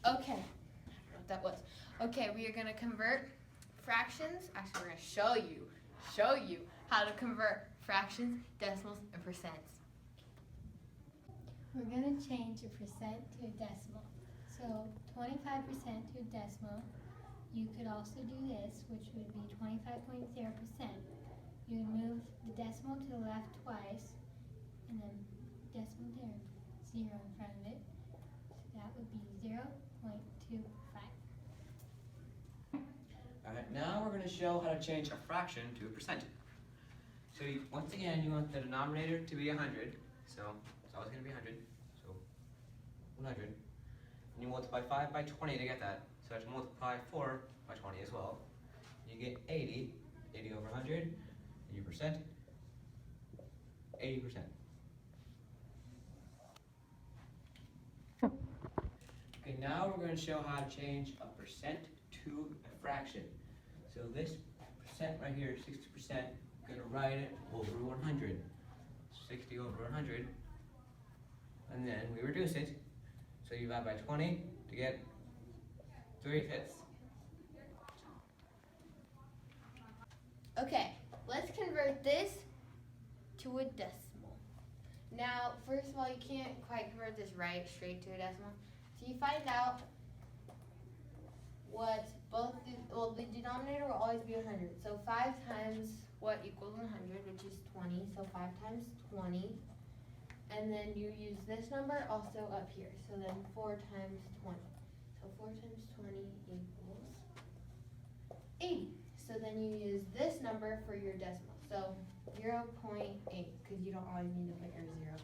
Okay, I don't know what that was. Okay, we are gonna convert fractions. Actually, we're gonna show you how to convert fractions, decimals, and percents. We're going to change a percent to a decimal. So 25% to a decimal. You could also do this, which would be 25.0%. You would move the decimal to the left twice, and then decimal there, 0 in front of it. So that would be 0.25. Alright, now we're going to show how to change a fraction to a percent. So once again, you want the denominator to be 100. So it's always going to be 100. So 100. And you multiply 5 by 20 to get that. So I have to multiply 4 by 20 as well. You get 80. 80 over 100. And your percent. 80%. Okay, now we're going to show how to change a percent to a fraction. So this percent right here, 60%, I'm going to write it over 100. 60 over 100. And then we reduce it. So you divide by 20 to get 3/5. Okay, let's convert this to a decimal. Now, first of all, you can't quite convert this right straight to a decimal. So you find out what the denominator will always be 100. So 5 times what equals 100, which is 20. So 5 times 20. And then you use this number also up here. So then 4 times 20. So 4 times 20 equals 80. So then you use this number for your decimal. So 0.8, because you don't always need to put your 0.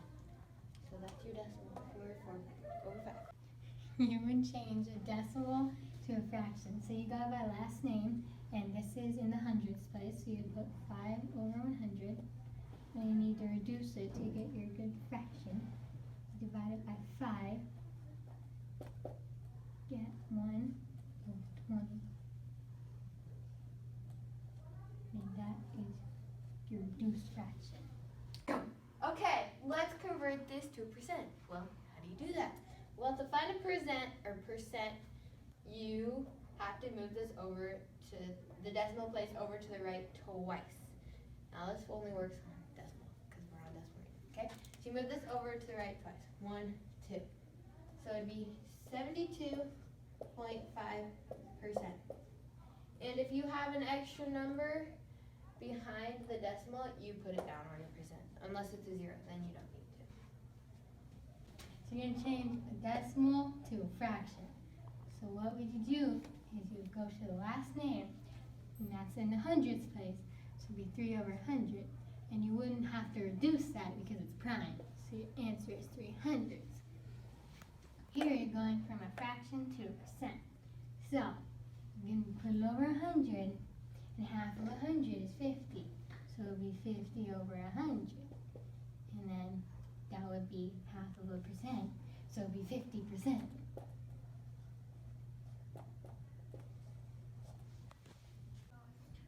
So that's your decimal for 4 over 5. You would change a decimal to a fraction. So you got my last name, and this is in the hundreds place. So you put 5 over 100. Then you need to reduce it to get your good fraction. Divide it by 5. Get 1 over 20. And that is your reduced fraction. Okay, let's convert this to a percent. Well, how do you do that? Well, to find a percent, you have to move this over to the decimal place over to the right twice. Now this only works on decimal because we're on decimal right now, okay? So you move this over to the right twice. 1, 2. So it'd be 72.5%. And if you have an extra number behind the decimal, you put it down on your percent. Unless it's a 0, then you don't need to. So you're going to change a decimal to a fraction. So what would you do is you would go to the last name, and that's in the hundreds place. So it'd be 3 over 100. And you wouldn't have to reduce that because it's prime. So your answer is 300. Here you're going from a fraction to a percent. So you're going to put it over 100, and half of 100 is 50. So it would be 50 over 100. And then that would be half of a percent. So it would be 50%.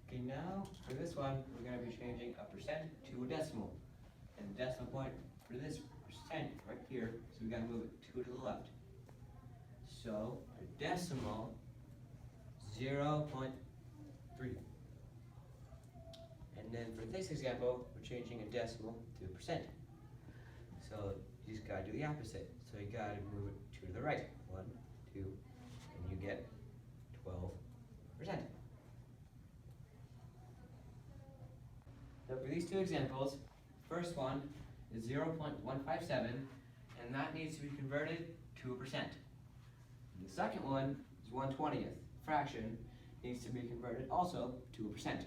Okay, now for this one, we're going to be changing a percent to a decimal. And the decimal point for this percent right here, so we got to move it 2 to the left. So a decimal, 0.3. And then for this example, we're changing a decimal to a percent. So you just got to do the opposite. So you got to move it 2 to the right. 1, 2, and you get 12%. So for these two examples, first one is 0.157, and that needs to be converted to a percent. The second one is 1/20th, fraction, needs to be converted also to a percent.